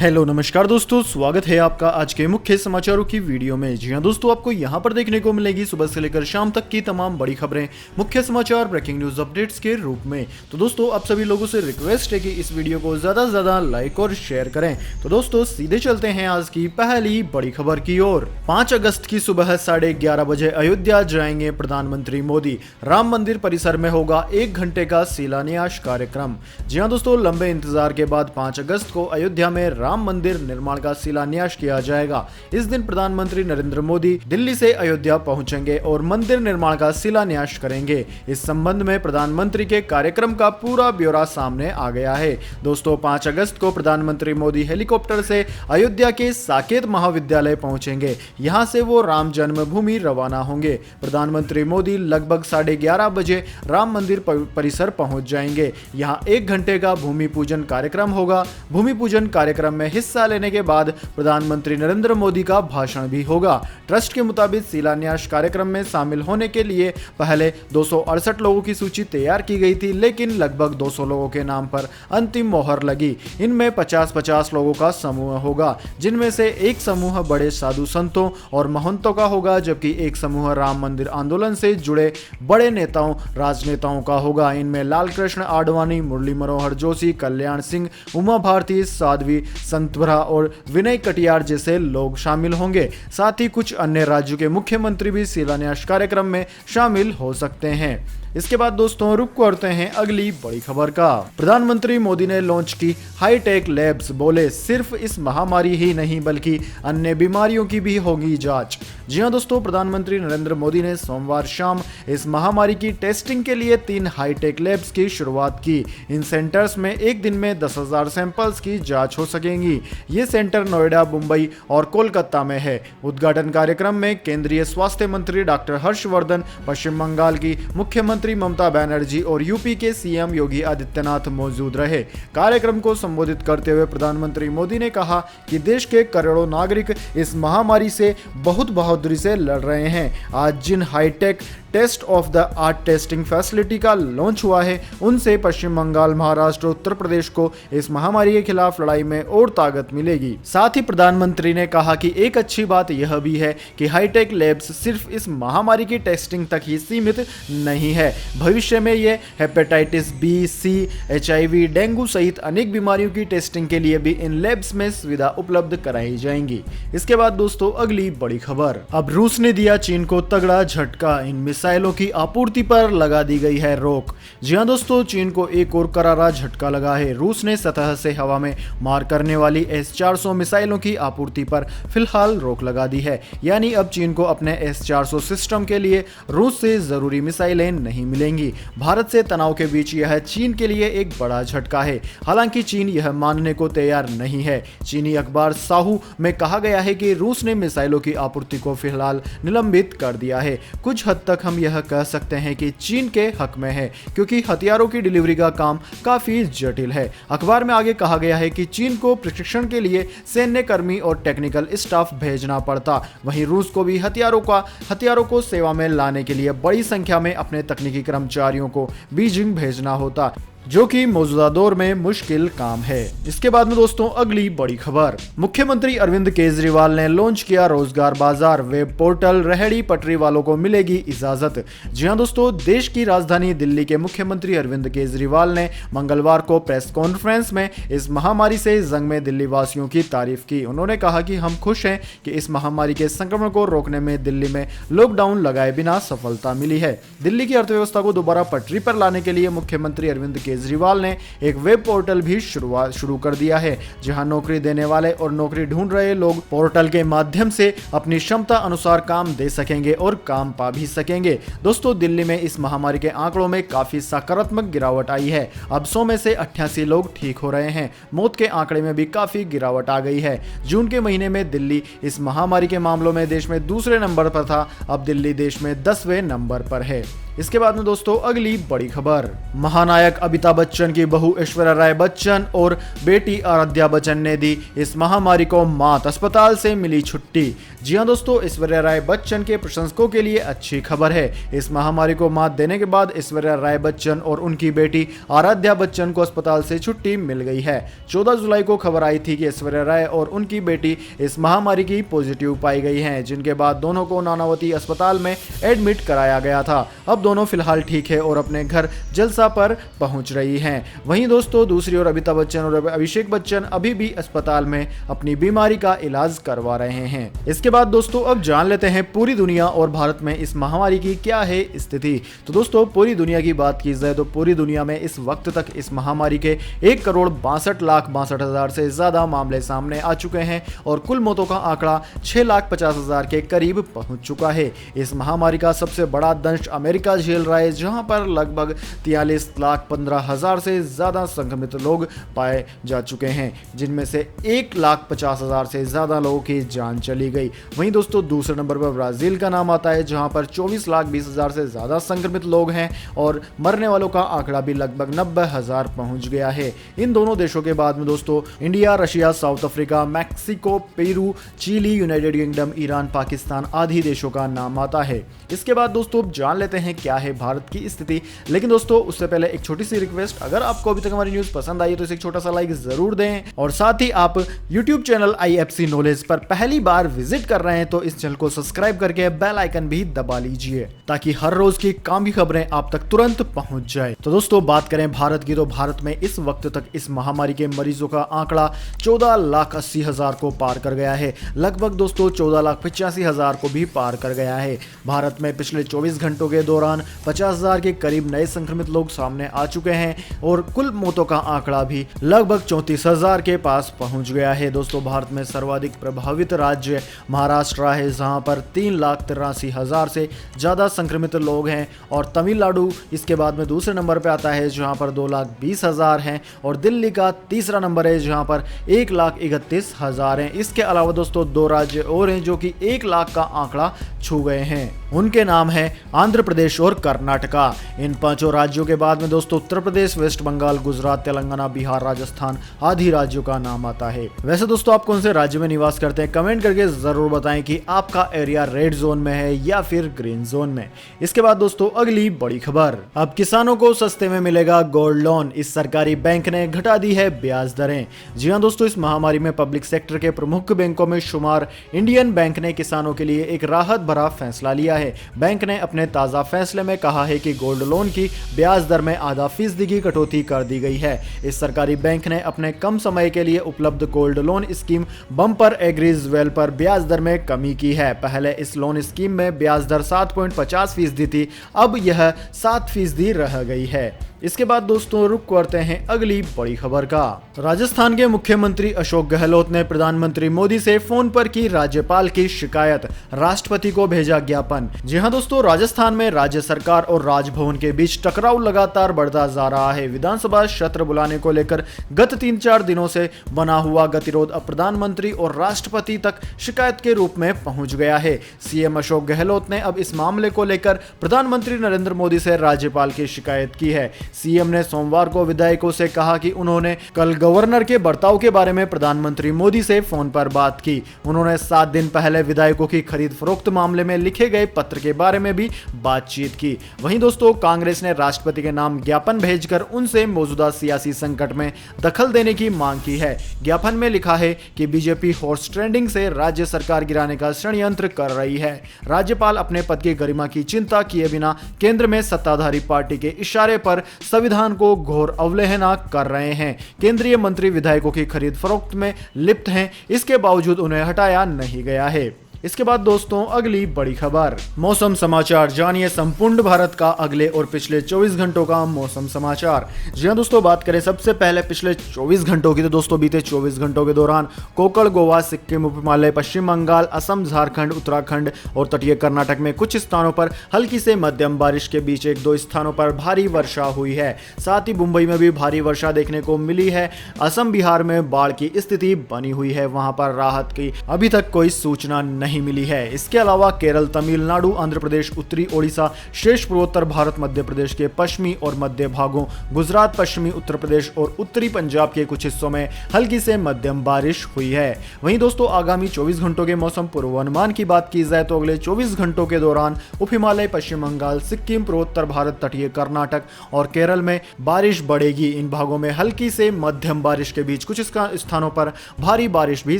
Hello नमस्कार दोस्तों, स्वागत है आपका आज के मुख्य समाचारों की वीडियो में। जी हां दोस्तों, आपको यहां पर देखने को मिलेगी सुबह से लेकर शाम तक की तमाम बड़ी खबरें, मुख्य समाचार, ब्रेकिंग न्यूज अपडेट्स के रूप में। तो दोस्तों, आप सभी लोगों से रिक्वेस्ट है कि इस वीडियो को ज्यादा से ज्यादा लाइक और शेयर करें। तो दोस्तों, सीधे चलते हैं आज की पहली बड़ी खबर की ओर। 5 अगस्त की सुबह 11:30 बजे अयोध्या जाएंगे प्रधानमंत्री मोदी। राम मंदिर परिसर में होगा 1 घंटे का शिलान्यास कार्यक्रम। जी हाँ दोस्तों, लंबे इंतजार के बाद 5 अगस्त को अयोध्या में राम मंदिर निर्माण का शिलान्यास किया जाएगा। इस दिन प्रधानमंत्री नरेंद्र मोदी दिल्ली से अयोध्या पहुंचेंगे और मंदिर निर्माण का शिलान्यास करेंगे। इस संबंध में प्रधानमंत्री के कार्यक्रम का पूरा ब्यौरा सामने आ गया है। दोस्तों, 5 अगस्त को प्रधानमंत्री मोदी हेलीकॉप्टर से अयोध्या के साकेत महाविद्यालय पहुंचेंगे। यहां से वो राम जन्मभूमि रवाना होंगे। प्रधानमंत्री मोदी लगभग 11:30 बजे राम मंदिर परिसर पहुंच जाएंगे। यहां 1 घंटे का भूमि पूजन कार्यक्रम होगा। भूमि पूजन कार्यक्रम में हिस्सा लेने के बाद प्रधानमंत्री नरेंद्र मोदी का भाषण भी होगा। ट्रस्ट के मुताबिक शिलान्यास कार्यक्रम में शामिल होने के लिए पहले 268 लोगों की सूची तैयार की गई थी, लेकिन लगभग 200 लोगों के नाम पर अंतिम मोहर लगी। इनमें 50-50 लोगों का समूह होगा, जिनमें से एक समूह बड़े साधु संतों और महंतों का होगा, जबकि एक समूह राम मंदिर आंदोलन से जुड़े बड़े नेताओं, राजनेताओं का होगा। इनमें लालकृष्ण आडवाणी, मुरली मनोहर जोशी, कल्याण सिंह, उमा भारती, साध्वी संतभरा और विनय कटियार जैसे लोग शामिल होंगे। साथ ही कुछ अन्य राज्यों के मुख्यमंत्री भी शिलान्यास कार्यक्रम में शामिल हो सकते हैं। इसके बाद दोस्तों, रुक करते हैं अगली बड़ी खबर का। प्रधानमंत्री मोदी ने लॉन्च की हाईटेक लैब्स। बोले, सिर्फ इस महामारी ही नहीं बल्कि अन्य बीमारियों की भी होगी जांच। जी हां दोस्तों, प्रधानमंत्री नरेंद्र मोदी ने सोमवार शाम इस महामारी की टेस्टिंग के लिए 3 हाईटेक लैब्स की शुरुआत की। इन सेंटर्स में एक दिन में 10,000 सैंपल्स की जांच हो सकेंगी। ये सेंटर नोएडा, मुंबई और कोलकाता में है। उद्घाटन कार्यक्रम में केंद्रीय स्वास्थ्य मंत्री डॉक्टर हर्षवर्धन, पश्चिम बंगाल की मुख्यमंत्री ममता बनर्जी और यूपी के सीएम योगी आदित्यनाथ मौजूद रहे। कार्यक्रम को संबोधित करते हुए प्रधानमंत्री मोदी ने कहा कि देश के करोड़ों नागरिक इस महामारी से बहुत बहादुरी से लड़ रहे हैं। आज जिन hi-tech test of the art testing facility का लॉन्च हुआ है, उनसे पश्चिम बंगाल, महाराष्ट्र, उत्तर प्रदेश को इस महामारी के खिलाफ लड़ाई में और ताकत मिलेगी। साथ ही प्रधानमंत्री ने कहा कि एक अच्छी बात यह भी है कि हाईटेक लैब्स सिर्फ इस महामारी की टेस्टिंग तक ही सीमित नहीं है। भविष्य में ये हेपेटाइटिस बी, सी, HIV, डेंगू सहित अनेक बीमारियों की टेस्टिंग के लिए भी इन लैब्स में सुविधा उपलब्ध कराई जाएंगी। इसके बाद दोस्तों, अगली बड़ी खबर। अब रूस ने दिया चीन को तगड़ा झटका। इन मिसाइलों की आपूर्ति पर लगा दी गई है रोक। जी हां दोस्तों, चीन को एक और करारा झटका लगा है। रूस ने सतह से हवा में मार करने वाली S-400 मिसाइलों की आपूर्ति पर फिलहाल रोक लगा दी है। यानी अब चीन को अपने S-400 सिस्टम के लिए रूस से जरूरी मिसाइलें नहीं मिलेंगी। भारत से तनाव के बीच यह चीन के लिए एक बड़ा झटका है। हालांकि चीन यह मानने को तैयार नहीं है। चीनी अखबार साहू में कहा गया है कि रूस ने मिसाइलों की आपूर्ति को फिलहाल निलंबित कर दिया है। कुछ हद तक हम यह कह सकते हैं कि चीन के हक में है, क्योंकि हथियारों की डिलीवरी का काम काफी जटिल है। अखबार में आगे कहा गया है कि चीन को प्रशिक्षण के लिए सैन्य कर्मी और टेक्निकल स्टाफ भेजना पड़ता। वहीं रूस को भी हथियारों को सेवा में लाने के लिए बड़ी संख्या में अपने तकनीकी कर्मचारियों को बीजिंग भेजना होता, जो कि मौजूदा दौर में मुश्किल काम है। इसके बाद में दोस्तों, अगली बड़ी खबर। मुख्यमंत्री अरविंद केजरीवाल ने लॉन्च किया रोजगार बाजार वेब पोर्टल। रेहड़ी पटरी वालों को मिलेगी इजाजत। जी हां दोस्तों, देश की राजधानी दिल्ली के मुख्यमंत्री अरविंद केजरीवाल ने मंगलवार को प्रेस कॉन्फ्रेंस में इस महामारी से जंग में दिल्ली वासियों की तारीफ की। उन्होंने कहा कि हम खुश हैं कि इस महामारी के संक्रमण को रोकने में दिल्ली में लॉकडाउन लगाए बिना सफलता मिली है। दिल्ली की अर्थव्यवस्था को दोबारा पटरी पर लाने के लिए मुख्यमंत्री अरविंद केजरीवाल ने एक वेब पोर्टल भी शुरू कर दिया है, जहां नौकरी देने वाले और नौकरी ढूंढ रहे लोग पोर्टल के माध्यम से अपनी क्षमता अनुसार काम दे सकेंगे और काम पा भी सकेंगे। दोस्तों, दिल्ली में इस महामारी के आंकड़ों में काफी सकारात्मक गिरावट आई है। अब 100 में से 88 लोग ठीक हो रहे हैं। मौत के आंकड़े में भी काफी गिरावट आ गई है। जून के महीने में दिल्ली इस महामारी के मामलों में देश में दूसरे नंबर पर था। अब दिल्ली देश में 10वें नंबर पर है। इसके बाद में दोस्तों अगली बड़ी खबर, महानायक अमिताभ बच्चन की बहू ऐश्वर्या राय बच्चन और बेटी आराध्या बच्चन ने दी इस महामारी को मात, अस्पताल से मिली छुट्टी। जी हां दोस्तों, ऐश्वर्या राय बच्चन के प्रशंसकों के लिए अच्छी खबर है। इस महामारी को मात देने के बाद ऐश्वर्या राय बच्चन और उनकी बेटी आराध्या बच्चन को अस्पताल से छुट्टी मिल गई है। 14 जुलाई को खबर आई थी कि ऐश्वर्या राय और उनकी बेटी इस महामारी की पॉजिटिव पाई गई हैं, जिनके बाद दोनों को नानावती अस्पताल में एडमिट कराया गया था। अब दोनों फिलहाल ठीक है और अपने घर जलसा पर पहुंच रही हैं। वहीं दोस्तों दूसरी ओर अमिताभ बच्चन और अभिषेक बच्चन अभी भी अस्पताल में अपनी बीमारी का इलाज करवा रहे हैं। इसके बाद दोस्तों अब जान लेते हैं पूरी दुनिया और भारत में इस महामारी की क्या है स्थिति। तो दोस्तों पूरी दुनिया की बात की जाए तो पूरी दुनिया में इस वक्त तक इस महामारी के 1,62,62,000 से ज्यादा मामले सामने आ चुके हैं और कुल मौतों का आंकड़ा 6,50,000 के करीब पहुंच चुका है। इस महामारी का सबसे बड़ा दंश अमेरिका झेल रहा है, जहां पर लगभग 43,15,000 से ज्यादा संक्रमित लोग पाए जा चुके हैं, जिनमें से 1,50,000 से ज्यादा लोगों की जान चली गई। वहीं दोस्तों दूसरे नंबर पर ब्राजील का नाम आता है, जहां पर 24,20,000 से ज्यादा संक्रमित लोग हैं और मरने वालों का आंकड़ा भी लगभग 90,000 पहुंच गया है। इन दोनों देशों के बाद में दोस्तों India, Russia, South Africa, Mexico, Peru, Chile, United Kingdom, Iran, Pakistan आदि देशों का नाम आता है। इसके बाद दोस्तों जान लेते हैं क्या है भारत की स्थिति। लेकिन दोस्तों उससे पहले एक छोटी सी रिक्वेस्ट, अगर आपको अभी तक हमारी न्यूज पसंद आई है तो इसे एक छोटा सा लाइक जरूर दें और साथ ही आप यूट्यूब चैनल IFC नॉलेज पर पहली बार विजिट कर रहे हैं तो इस चैनल को सब्सक्राइब करके बेल आइकन भी दबा लीजिए ताकि हर रोज की काम की खबरें आप तक तुरंत पहुंच जाए। तो दोस्तों बात करें भारत की, तो भारत में इस वक्त तक इस महामारी के मरीजों का आंकड़ा 14,80,000 को पार कर गया है। लगभग दोस्तों 14,85,000 को भी पार कर गया है। भारत में पिछले 24 घंटों के दौरान 50,000 के करीब नए संक्रमित लोग सामने आ चुके हैं और कुल मौतों का आंकड़ा भी लगभग 34,000 के पास पहुंच गया है। दोस्तों भारत में सर्वाधिक प्रभावित राज्य महाराष्ट्र है, जहां पर 3,83,000 से ज्यादा संक्रमित लोग हैं और तमिलनाडु इसके बाद में दूसरे नंबर पे आता है, जहां पर 2,20,000 हैं और दिल्ली का तीसरा नंबर है, जहां पर 1,31,000 हैं। इसके अलावा दोस्तों 2 राज्य और हैं जो कि 1 लाख का आंकड़ा छू गए हैं। उनके नाम है आंध्र प्रदेश और कर्नाटका। इन 5 राज्यों के बाद में दोस्तों उत्तर प्रदेश, वेस्ट बंगाल, गुजरात, तेलंगाना, बिहार, राजस्थान आदि राज्यों का नाम आता है। वैसे दोस्तों आप कौन से राज्य में निवास करते हैं, कमेंट करके जरूर बताएं कि आपका एरिया रेड जोन में है या फिर ग्रीन जोन में। इसके बाद दोस्तों अगली बड़ी खबर, अब किसानों को सस्ते में मिलेगा गोल्ड लोन, इस सरकारी बैंक ने घटा दी है ब्याज दरें। जी हां दोस्तों, इस महामारी में पब्लिक सेक्टर के प्रमुख बैंकों में शुमार इंडियन बैंक ने किसानों के लिए एक राहत भरा फैसला लिया है। बैंक ने अपने ताजा फैसले में कहा है कि गोल्ड लोन की ब्याज दर में आधा फीसदी की कटौती कर दी गई है। इस सरकारी बैंक ने अपने कम समय के लिए उपलब्ध gold loan scheme bumper agrees well पर ब्याज दर में कमी की है। पहले इस लोन स्कीम में ब्याज दर 7.50% थी, अब यह 7% रह गई है। इसके बाद दोस्तों रुक करते हैं अगली बड़ी खबर का। राजस्थान के मुख्यमंत्री अशोक गहलोत ने प्रधानमंत्री मोदी से फोन पर की राज्यपाल की शिकायत, राष्ट्रपति को भेजा ज्ञापन। जी हां दोस्तों, राजस्थान में राज्य सरकार और राजभवन के बीच टकराव लगातार बढ़ता जा रहा है। विधानसभा सत्र बुलाने को लेकर गत 3-4 दिनों से बना हुआ गतिरोध अब प्रधानमंत्री और राष्ट्रपति तक शिकायत के रूप में पहुंच गया है। सीएम अशोक गहलोत ने अब इस मामले को लेकर प्रधानमंत्री नरेंद्र मोदी से राज्यपाल की शिकायत की है। सीएम ने सोमवार को विधायकों से कहा कि उन्होंने कल गवर्नर के बर्ताव के बारे में प्रधानमंत्री मोदी से फोन पर बात की। उन्होंने 7 दिन पहले विधायकों की खरीद फरोख्त मामले में लिखे गए पत्र के बारे में भी बातचीत की। वहीं दोस्तों कांग्रेस ने राष्ट्रपति के नाम ज्ञापन भेजकर उनसे मौजूदा सियासी संकट में दखल देने की मांग की है। ज्ञापन में लिखा है कि बीजेपी हॉर्स ट्रेडिंग से राज्य सरकार गिराने का षड्यंत्र कर रही है। राज्यपाल अपने पद की गरिमा की चिंता किए बिना केंद्र में सत्ताधारी पार्टी के इशारे पर संविधान को घोर अवहेलना कर रहे हैं। केंद्रीय मंत्री विधायकों की खरीद फरोख्त में लिप्त हैं, इसके बावजूद उन्हें हटाया नहीं गया है। इसके बाद दोस्तों अगली बड़ी खबर, मौसम समाचार, जानिए संपूर्ण भारत का अगले और पिछले 24 घंटों का मौसम समाचार। जी हां दोस्तों, बात करें सबसे पहले पिछले 24 घंटों की, तो दोस्तों बीते 24 घंटों के दौरान कोंकण, गोवा, सिक्किम, उप हिमालय, पश्चिम बंगाल, असम, झारखंड, उत्तराखंड और तटीय कर्नाटक में कुछ स्थानों पर हल्की से मध्यम बारिश के बीच 1-2 स्थानों पर भारी वर्षा हुई है। साथ ही मुंबई में भी भारी वर्षा देखने को मिली है। असम, बिहार में बाढ़ की स्थिति बनी हुई है, वहां पर राहत की अभी तक कोई सूचना नहीं नहीं मिली है। इसके अलावा केरल, तमिलनाडु, आंध्र प्रदेश, उत्तरी ओडिशा, शेष पूर्वोत्तर भारत, मध्य प्रदेश के पश्चिमी और मध्य भागों, गुजरात, पश्चिमी उत्तर प्रदेश और उत्तरी पंजाब के कुछ हिस्सों में हल्की से मध्यम बारिश हुई है। वहीं दोस्तों आगामी 24 घंटों के मौसम पूर्वानुमान की बात की जाए तो अगले 24 घंटों के दौरान उप हिमालय, पश्चिम बंगाल, सिक्किम, पूर्वोत्तर भारत, तटीय कर्नाटक और केरल में बारिश बढ़ेगी। इन भागों में हल्की से मध्यम बारिश के बीच कुछ स्थानों पर भारी बारिश भी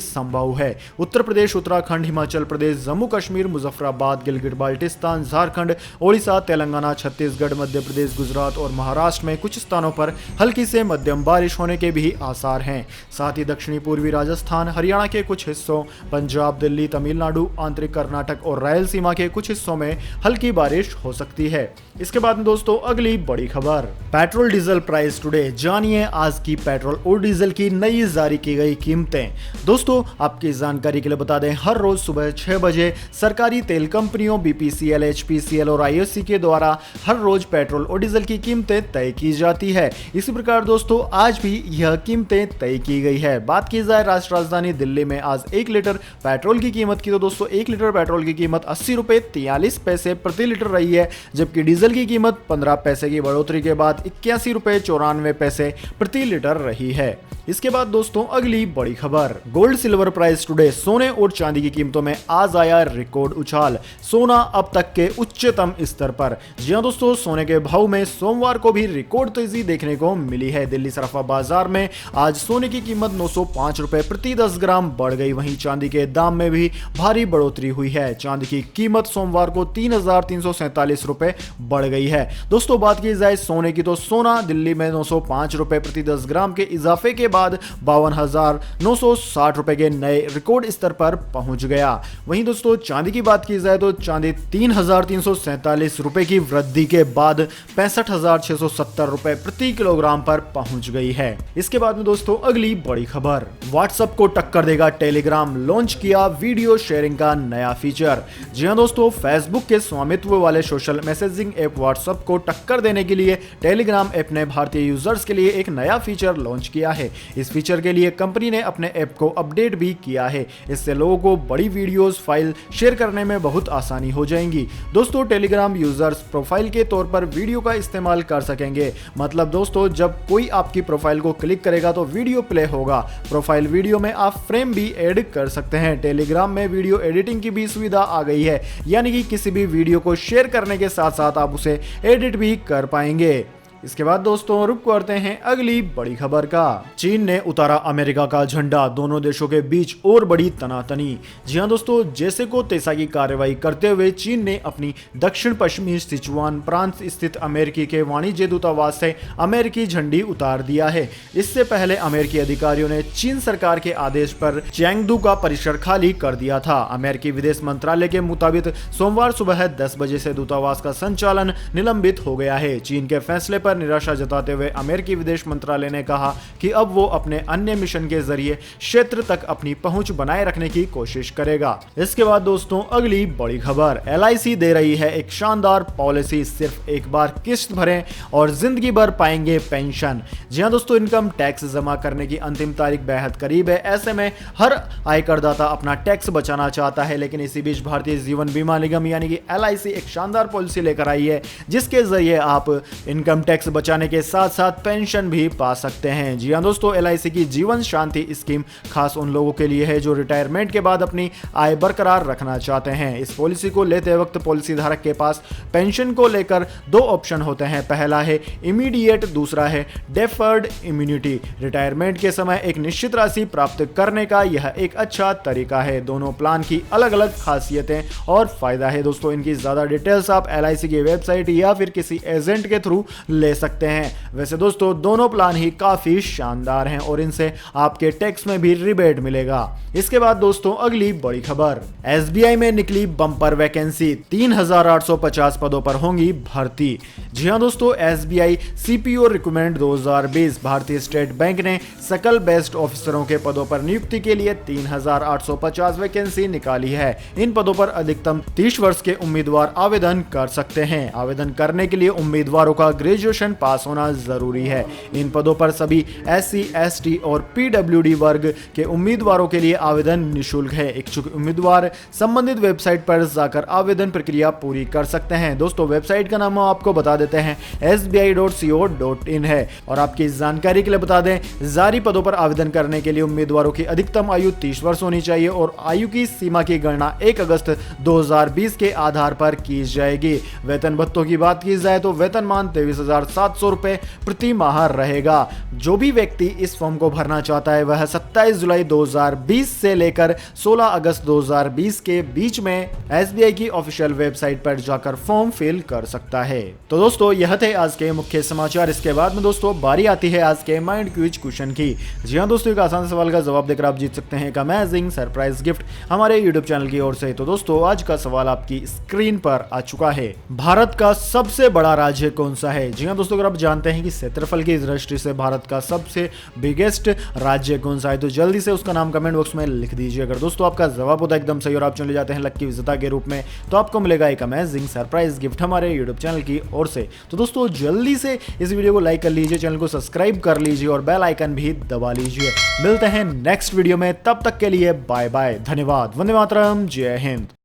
संभव है। उत्तर प्रदेश, उत्तराखंड, हिमाचल प्रदेश, जम्मू कश्मीर, मुजफ्फराबाद, गिलगित बाल्टिस्तान, झारखंड, ओडिशा, तेलंगाना, छत्तीसगढ़, मध्य प्रदेश, गुजरात और महाराष्ट्र में कुछ स्थानों पर हल्की से मध्यम बारिश होने के भी आसार हैं। साथ ही दक्षिणी पूर्वी राजस्थान, हरियाणा के कुछ हिस्सों, पंजाब, दिल्ली, तमिलनाडु, आंतरिक कर्नाटक और रायलसीमा के कुछ हिस्सों में हल्की बारिश हो सकती है। इसके बाद में दोस्तों अगली बड़ी खबर, पेट्रोल डीजल प्राइस टुडे। जानिए आज की पेट्रोल और डीजल की नई जारी की गई कीमतें। दोस्तों आपकी जानकारी के लिए बता दें, हर रोज सुबह 6 बजे सरकारी तेल कंपनियों बीपीसीएल, एचपीसीएल और आईओसी के द्वारा हर रोज पेट्रोल और डीजल की कीमतें तय की जाती है। इसी प्रकार दोस्तों आज भी यह कीमतें तय की गई है। बात की जाए राष्ट्र राजधानी दिल्ली में आज 1 लीटर पेट्रोल की कीमत की तो दोस्तों 1 लीटर पेट्रोल की कीमत 80 रुपए 43 पैसे प्रति लीटर रही है, जबकि डीजल की कीमत 15 पैसे की बढ़ोतरी के बाद 81 रुपए 94 पैसे प्रति लीटर रही है। इसके बाद दोस्तों अगली बड़ी खबर, गोल्ड सिल्वर प्राइस टुडे। सोने और चांदी की कीमतों में आज आया रिकॉर्ड उछाल, सोना अब तक के उच्चतम स्तर पर। जी हां दोस्तों, सोने के भाव में सोमवार को भी रिकॉर्ड तेजी देखने को मिली है। दिल्ली सराफा बाजार में आज सोने की कीमत 905 रुपए प्रति 10 ग्राम बढ़ गई। वहीं चांदी के दाम में भी भारी बढ़ोतरी हुई है। चांदी की कीमत सोमवार को 3,347 रुपए बढ़ गई है। दोस्तों बात की जाए सोने की तो सोना दिल्ली में 905 रुपए प्रति 10 ग्राम के इजाफे के बाद 52,960 रुपए के नए रिकॉर्ड स्तर पर पहुंच गया। वहीं दोस्तों चांदी की बात की जाए तो चांदी 3,347 रुपए की वृद्धि के बाद 65,670 रुपए प्रति किलोग्राम पर पहुंच गई है। इसके बाद में दोस्तों अगली बड़ी खबर, व्हाट्सएप को टक्कर देगा टेलीग्राम, लॉन्च किया वीडियो शेयरिंग का नया फीचर। जी हां दोस्तों, फेसबुक के स्वामित्व वाले सोशल मैसेजिंग ऐप व्हाट्सएप को टक्कर देने के लिए टेलीग्राम ऐप ने भारतीय यूजर्स के लिए एक नया फीचर लॉन्च किया है। इस फीचर के लिए कंपनी ने अपने ऐप को अपडेट भी किया है। इससे लोगों को बड़ी वीडियोस फाइल शेयर करने में बहुत आसानी हो जाएगी। दोस्तों टेलीग्राम यूजर्स प्रोफाइल के तौर पर वीडियो का इस्तेमाल कर सकेंगे। मतलब दोस्तों जब कोई आपकी प्रोफाइल को क्लिक करेगा तो वीडियो प्ले होगा। प्रोफाइल वीडियो में आप फ्रेम भी ऐड कर सकते हैं। टेलीग्राम में वीडियो एडिटिंग की भी सुविधा आ गई है, यानी कि किसी भी वीडियो को शेयर करने के साथ साथ आप उसे एडिट भी कर पाएंगे। इसके बाद दोस्तों रुक करते हैं अगली बड़ी खबर का, चीन ने उतारा अमेरिका का झंडा, दोनों देशों के बीच और बड़ी तनातनी। जी हां दोस्तों, जैसे को तैसा की कार्रवाई करते हुए चीन ने अपनी दक्षिण पश्चिमी सिचुआन प्रांत स्थित अमेरिकी के वाणिज्य दूतावास से अमेरिकी झंडी उतार दिया है। इससे पहले अमेरिकी अधिकारियों ने चीन सरकार के आदेश पर चैंगदू का परिसर खाली कर दिया था। अमेरिकी विदेश मंत्रालय के मुताबिक सोमवार सुबह 10 बजे से दूतावास का संचालन निलंबित हो गया है। चीन के फैसले पर निराशा जताते हुए अमेरिकी विदेश मंत्रालय ने कहा कि अब वो अपने अन्य मिशन के जरिए क्षेत्र तक अपनी पहुंच बनाए रखने की कोशिश करेगा। इसके बाद दोस्तों अगली बड़ी खबर, LIC दे रही है एक शानदार पॉलिसी, सिर्फ एक बार किस्त भरें और जिंदगी भर पाएंगे पेंशन। जी हां दोस्तों, इनकम टैक्स जमा करने की अंतिम तारीख बेहद करीब है। ऐसे में हर आयकरदाता अपना टैक्स बचाना चाहता है, लेकिन इसी बीच भारतीय जीवन बीमा निगम यानी कि LIC एक शानदार पॉलिसी लेकर आई है, जिसके जरिए आप इनकम टैक्स बचाने के साथ साथ पेंशन भी पा सकते हैं। जी हां दोस्तों, LIC की जीवन शांति स्कीम खास उन लोगों के लिए है जो रिटायरमेंट के बाद अपनी आय बरकरार रखना चाहते हैं। इस पॉलिसी को लेते वक्त पॉलिसी धारक के पास पेंशन को लेकर 2 ऑप्शन होते हैं। पहला है इमीडिएट, दूसरा है डेफर्ड इम्यूनिटी। रिटायरमेंट के समय एक निश्चित राशि प्राप्त करने का यह एक अच्छा तरीका है। दोनों प्लान की अलग अलग खासियतें और फायदा है। दोस्तों इनकी ज्यादा डिटेल्स आप LIC की वेबसाइट या फिर किसी एजेंट के थ्रू ले सकते हैं। वैसे दोस्तों दोनों प्लान ही काफी शानदार हैं और इनसे आपके टैक्स में भी रिबेट मिलेगा। इसके बाद दोस्तों अगली बड़ी खबर, SBI में निकली बम्पर वैकेंसी, 3,850 पदों पर होंगी भर्ती। जी हां दोस्तों, SBI CPO रिक्रूटमेंट 2020 भारतीय स्टेट बैंक ने सकल बेस्ट ऑफिसरों के पदों पर नियुक्ति के लिए 3,850 वैकेंसी निकाली है। इन पदों पर अधिकतम 30 वर्ष के उम्मीदवार आवेदन कर सकते हैं। आवेदन करने के लिए उम्मीदवारों का ग्रेजुएशन ग्रेजुएशन पास होना जरूरी है। इन पदों पर सभी SC, ST और PWD वर्ग के उम्मीदवारों के लिए आवेदन निःशुल्क है। इच्छुक उम्मीदवार संबंधित वेबसाइट पर जाकर आवेदन प्रक्रिया पूरी कर सकते हैं। दोस्तों वेबसाइट का नाम आपको बता देते हैं, sbi.co.in है। और आपकी जानकारी के लिए बता दें, जारी पदों पर आवेदन करने के लिए उम्मीदवारों की अधिकतम आयु 30 वर्ष होनी चाहिए और आयु की सीमा की गणना 1 अगस्त 2020 के आधार पर की जाएगी। वेतन भत्तों की बात की जाए तो वेतनमान 23,700 रुपए प्रति माह रहेगा। जो भी व्यक्ति इस फॉर्म को भरना चाहता है वह 27 जुलाई 2020 से लेकर 16 अगस्त 2020 के बीच में SBI की ऑफिशियल वेबसाइट पर जाकर फॉर्म फिल कर सकता है। तो दोस्तों यह थे आज के मुख्य समाचार। इसके बाद में दोस्तों बारी आती है आज के माइंड क्विज क्वेश्चन की। जी हाँ दोस्तों, एक आसान सवाल का जवाब देकर आप जीत सकते हैं एक अमेजिंग सरप्राइज गिफ्ट हमारे यूट्यूब चैनल की ओर से। तो दोस्तों आज का सवाल आपकी स्क्रीन पर आ चुका है। भारत का सबसे बड़ा राज्य कौन सा है? जी हाँ दोस्तों, अगर आप जानते हैं कि क्षेत्रफल की दृष्टि से भारत का सबसे बिगेस्ट राज्य कौन सा है तो जल्दी से उसका नाम कमेंट बॉक्स में लिख दीजिए। अगर दोस्तों आपका जवाब होता है एकदम सही और आप चले जाते हैं लक्की विजेता के रूप में, तो आपको मिलेगा एक अमेजिंग सरप्राइज गिफ्ट हमारे यूट्यूब चैनल की ओर से। तो दोस्तों जल्दी से इस वीडियो को लाइक कर लीजिए, चैनल को सब्सक्राइब कर लीजिए और बेल आइकन भी दबा लीजिए। मिलते हैं नेक्स्ट वीडियो में, तब तक के लिए बाय बाय, धन्यवाद, वंदे मातरम, जय हिंद।